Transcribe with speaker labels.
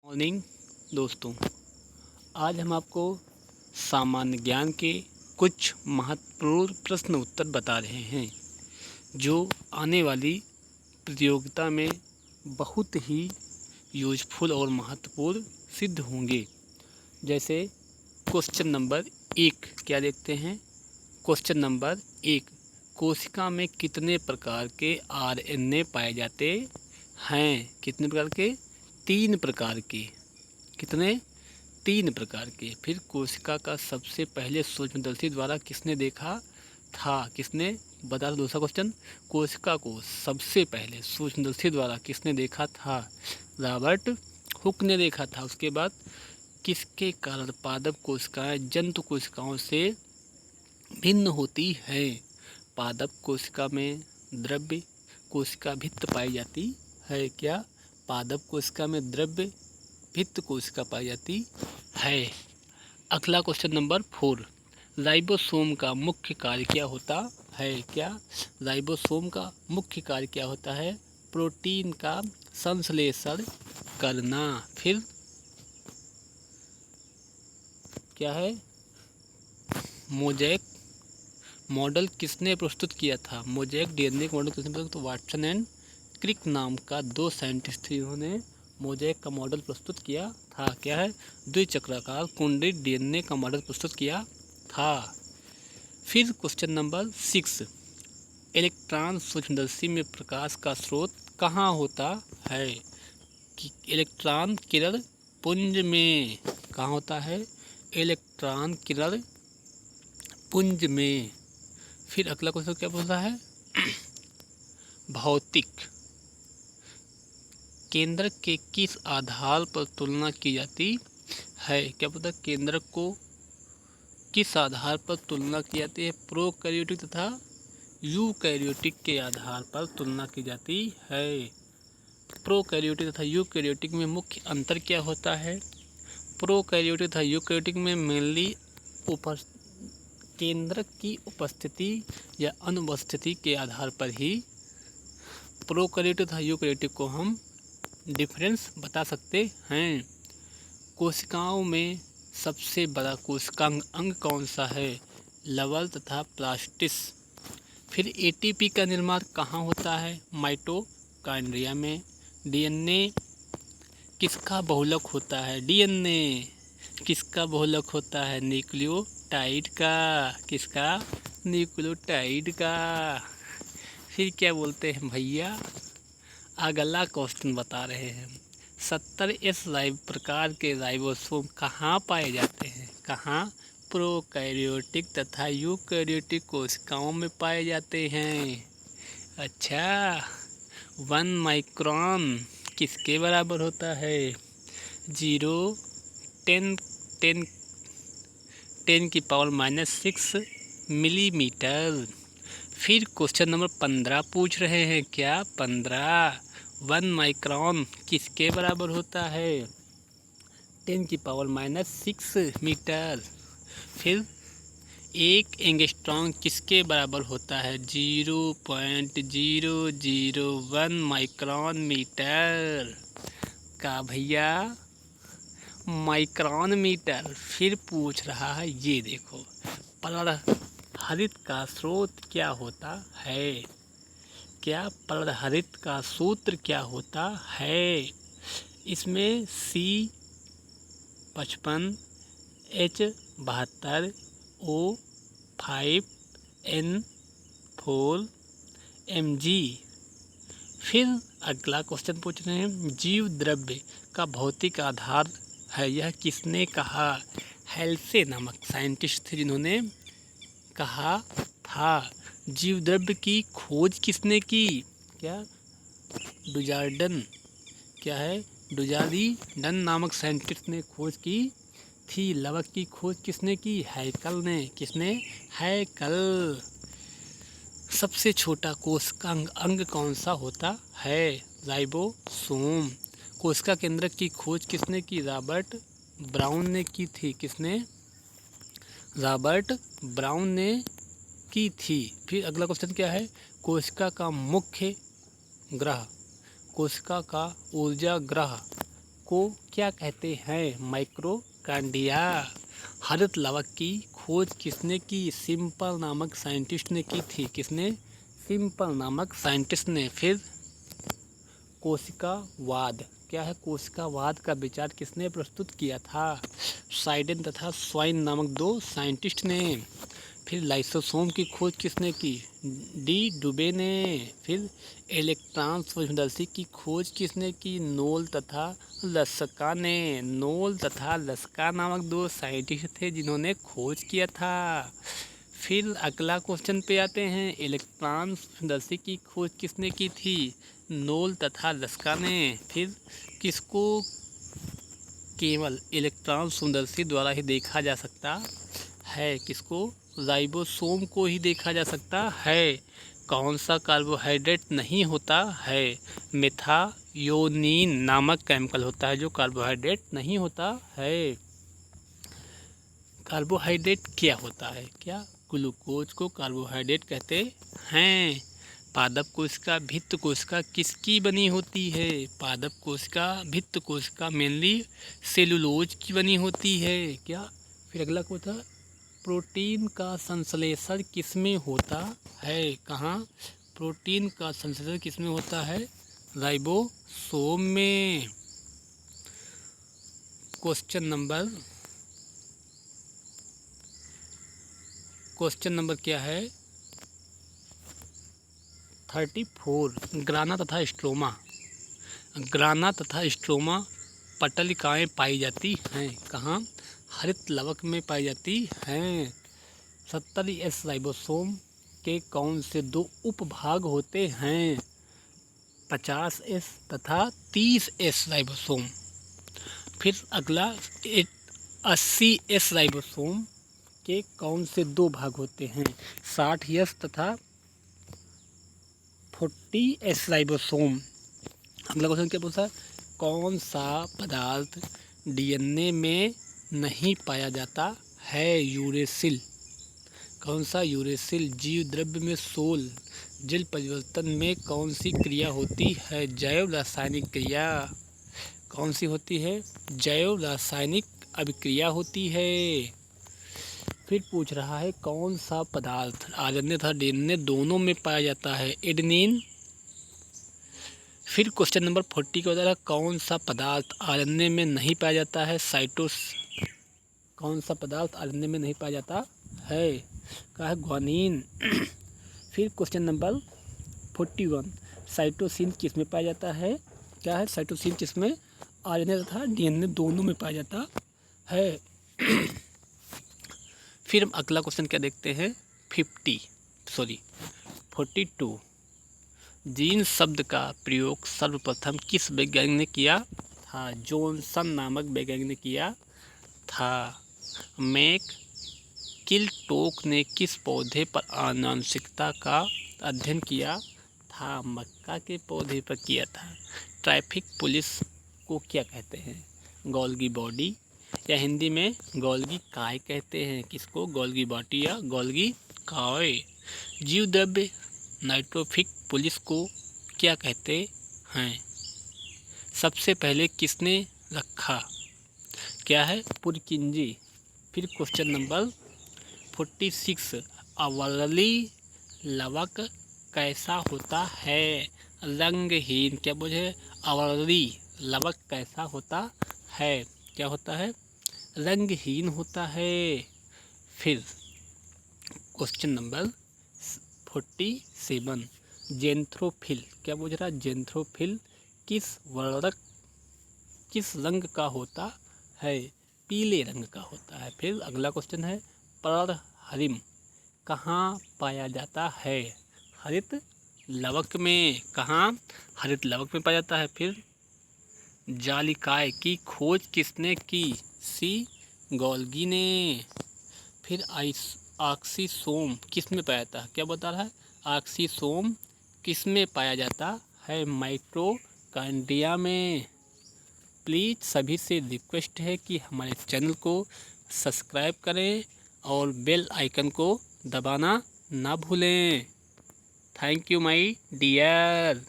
Speaker 1: Morning दोस्तों। आज हम आपको सामान्य ज्ञान के कुछ महत्वपूर्ण प्रश्न उत्तर बता रहे हैं जो आने वाली प्रतियोगिता में बहुत ही यूजफुल और महत्वपूर्ण सिद्ध होंगे। जैसे क्वेश्चन नंबर 1 क्या देखते हैं। क्वेश्चन नंबर 1, कोशिका में कितने प्रकार के आरएनए पाए जाते हैं। कितने प्रकार के? 3 प्रकार के। कितने? 3 प्रकार के। फिर कोशिका का सबसे पहले सूक्ष्मदर्शी द्वारा किसने देखा था? किसने? बता दो। दूसरा क्वेश्चन, कोशिका को सबसे पहले सूक्ष्मदर्शी द्वारा किसने देखा था? रॉबर्ट हुक ने देखा था। उसके बाद किसके कारण पादप कोशिकाएं जंतु कोशिकाओं से भिन्न होती है? पादप कोशिका में द्रव्य कोशिका भित्त पाई जाती है। क्या? पादप कोशिका में द्रव्य भित्त कोशिका पाई जाती है। अगला क्वेश्चन नंबर 4, राइबोसोम का मुख्य कार्य क्या होता है? क्या? राइबोसोम का मुख्य कार्य क्या होता है? प्रोटीन का संश्लेषण करना। फिर क्या है? मोज़ेक मॉडल किसने प्रस्तुत किया था? मोज़ेक डीएनए मॉडल किसने प्रस्तुत? तो वाटसन एंड क्रिक नाम का 2 साइंटिस्ट थे, इन्होंने मोज़ेक का मॉडल प्रस्तुत किया था। क्या है? द्विचक्राकार कुंडलित डीएनए का मॉडल प्रस्तुत किया था। फिर क्वेश्चन नंबर 6, इलेक्ट्रॉन सूक्ष्मदर्शी में प्रकाश का स्रोत कहाँ होता है? कि इलेक्ट्रॉन किरण पुंज में। कहाँ होता है? इलेक्ट्रॉन किरण पुंज में। फिर अगला क्वेश्चन क्या पूछा है? भौतिक केंद्रक के किस आधार पर तुलना की जाती है? क्या पता? केंद्रक को किस आधार पर तुलना की जाती है? प्रोकैरियोटिक तथा यूकैरियोटिक के आधार पर तुलना की जाती है। प्रोकैरियोटिक तथा यूकैरियोटिक में मुख्य अंतर क्या होता है? प्रोकैरियोटिक तथा यूकैरियोटिक में मेनली केंद्रक की उपस्थिति या अनुपस्थिति के आधार पर ही प्रोकैरियोटिक तथा यूकैरियोटिक को हम डिफरेंस बता सकते हैं। कोशिकाओं में सबसे बड़ा कोशिकांग अंग कौन सा है? लवल तथा प्लास्टिस। फिर एटीपी का निर्माण कहाँ होता है? माइटोकॉन्ड्रिया में। डीएनए किसका बहुलक होता है? डीएनए किसका बहुलक होता है? न्यूक्लियोटाइड का। किसका? न्यूक्लियोटाइड का। फिर क्या बोलते हैं भैया? अगला क्वेश्चन बता रहे हैं, 70S प्रकार के राइबोसोम कहाँ पाए जाते हैं? कहाँ? प्रोकैरियोटिक तथा यूकैरियोटिक कोशिकाओं में पाए जाते हैं। अच्छा, 1 माइक्रोन किसके बराबर होता है? 0, 10 10 10 की पावर -6 मिलीमीटर। फिर क्वेश्चन नंबर 15 पूछ रहे हैं। क्या? 15, 1 माइक्रोन किसके बराबर होता है? 10 की पावर -6 मीटर। फिर 1 एंगस्ट्रॉम किसके बराबर होता है? 0.001 माइक्रोन मीटर का भैया, माइक्रोन मीटर। फिर पूछ रहा है, ये देखो, पर्णहरित का स्रोत क्या होता है? क्या? पर्णहरित का सूत्र क्या होता है? इसमें C55, H72, O5, N4, Mg। फिर अगला क्वेश्चन पूछ रहे हैं, जीव द्रव्य का भौतिक आधार है, यह किसने कहा? हेल्से नामक साइंटिस्ट थे, जिन्होंने कहा था। जीव द्रव्य की खोज किसने की? क्या? डुजार्डन। क्या है? डुजार्डन नामक साइंटिस्ट ने खोज की थी। लवक की खोज किसने की? हैकल ने। किसने? हैकल। सबसे छोटा कोशिकांग अंग कौन सा होता है? राइबोसोम। कोशिका केंद्रक की खोज किसने की? रॉबर्ट ब्राउन ने की थी। किसने? रॉबर्ट ब्राउन ने की थी। फिर अगला क्वेश्चन क्या है? कोशिका का मुख्य ग्रह, कोशिका का ऊर्जा ग्रह को क्या कहते हैं? माइटोकॉन्ड्रिया। हरित लवक की खोज किसने की? सिंपल नामक साइंटिस्ट ने की थी। किसने? सिंपल नामक साइंटिस्ट ने। फिर कोशिकावाद। क्या है? कोशिकावाद का विचार किसने प्रस्तुत किया था? साइडेन तथा स्वाइन नामक 2 साइंटिस्ट ने। फिर लाइसोसोम की खोज किसने की? डी डुबे ने। फिर इलेक्ट्रॉन सूक्ष्मदर्शी की खोज किसने की? नोल तथा लस्का ने। नोल तथा लस्का नामक 2 साइंटिस्ट थे जिन्होंने खोज किया था। फिर अगला क्वेश्चन पे आते हैं। इलेक्ट्रॉन सूक्ष्मदर्शी की खोज किसने की थी? नोल तथा लस्का ने। फिर किसको केवल इलेक्ट्रॉन सूक्ष्मदर्शी द्वारा ही देखा जा सकता है? किसको? राइबोसोम को ही देखा जा सकता है। कौन सा कार्बोहाइड्रेट नहीं होता है? मेथायोनीन नामक केमिकल होता है जो कार्बोहाइड्रेट नहीं होता है। कार्बोहाइड्रेट क्या होता है? क्या? ग्लूकोज को कार्बोहाइड्रेट कहते हैं। पादप कोशिका भित्त कोशिका किसकी बनी होती है? पादप कोशिका भित्त कोशिका मेनली सेलुलोज की बनी होती है। क्या? फिर अगला क्वेश्चन, प्रोटीन का संश्लेषण किसमें होता है? कहाँ? प्रोटीन का संश्लेषण किसमें होता है? राइबोसोम में। क्वेश्चन नंबर क्या है? 34। ग्राना तथा स्ट्रोमा। ग्राना तथा स्ट्रोमा पटलिकाएँ पाई जाती हैं। कहाँ? हरित लवक में पाई जाती हैं। 70S राइबोसोम के कौन से 2 उपभाग होते हैं? 50S तथा 30S राइबोसोम। फिर अगला 80S राइबोसोम के कौन से 2 भाग होते हैं? 60S तथा 40S राइबोसोम। अगला क्वेश्चन क्या पूछा? कौन सा पदार्थ डीएनए में नहीं पाया जाता है? यूरेसिल। कौन सा? यूरेसिल। जीव द्रव्य में सोल। जल परिवर्तन में कौन सी क्रिया होती है? जैव रासायनिक क्रिया। कौन सी होती है? जैव रासायनिक अभिक्रिया होती है। फिर पूछ रहा है कौन सा पदार्थ आरएनए तथा डीएनए दोनों में पाया जाता है? एडेनिन। फिर क्वेश्चन नंबर 40 का बता कौन सा पदार्थ आरएनए में नहीं पाया जाता है? कौन सा पदार्थ आरएनए में नहीं पाया जाता है? क्या है? ग्वानिन। फिर क्वेश्चन नंबर 41, साइटोसिन किस में पाया जाता है? क्या है? साइटोसिन किसमें? आरएनए तथा डीएनए दोनों में पाया जाता है। फिर हम अगला क्वेश्चन क्या देखते हैं? 42। जीन शब्द का प्रयोग सर्वप्रथम किस वैज्ञानिक ने किया था? जॉनसन नामक वैज्ञानिक ने किया था। मैककिलटोक ने किस पौधे पर आनुवंशिकता का अध्ययन किया था? मक्का के पौधे पर किया था। ट्रैफिक पुलिस को क्या कहते हैं? गोल्गी बॉडी या हिंदी में गोल्गी काय कहते हैं। किसको? गोल्गी बॉडी या गोल्गी काय। जीव द्रव्य नाइट्रोफिक पुलिस को क्या कहते हैं? सबसे पहले किसने रखा? क्या है? पुरकिंजी। फिर क्वेश्चन नंबर 46, अवरली लवक कैसा होता है? रंगहीन। क्या बोले? अवरली लवक कैसा होता है? क्या होता है? रंगहीन होता है। फिर क्वेश्चन नंबर 47, जेंथ्रोफिल। क्या बोल रहा है? जेंथ्रोफिल किस रंग का होता है? पीले रंग का होता है। फिर अगला क्वेश्चन है, परहरिम कहाँ पाया जाता है? हरित लवक में। कहाँ? हरित लवक में पाया जाता है। फिर जालिकाय की खोज किसने की? सी गोल्गी ने। फिर ऑक्सीसोम किस में पाया जाता है? क्या बता रहा है? ऑक्सीसोम किस में पाया जाता है? माइटोकॉन्ड्रिया में। प्लीज़ सभी से रिक्वेस्ट है कि हमारे चैनल को सब्सक्राइब करें और बेल आइकन को दबाना ना भूलें। Thank you my dear.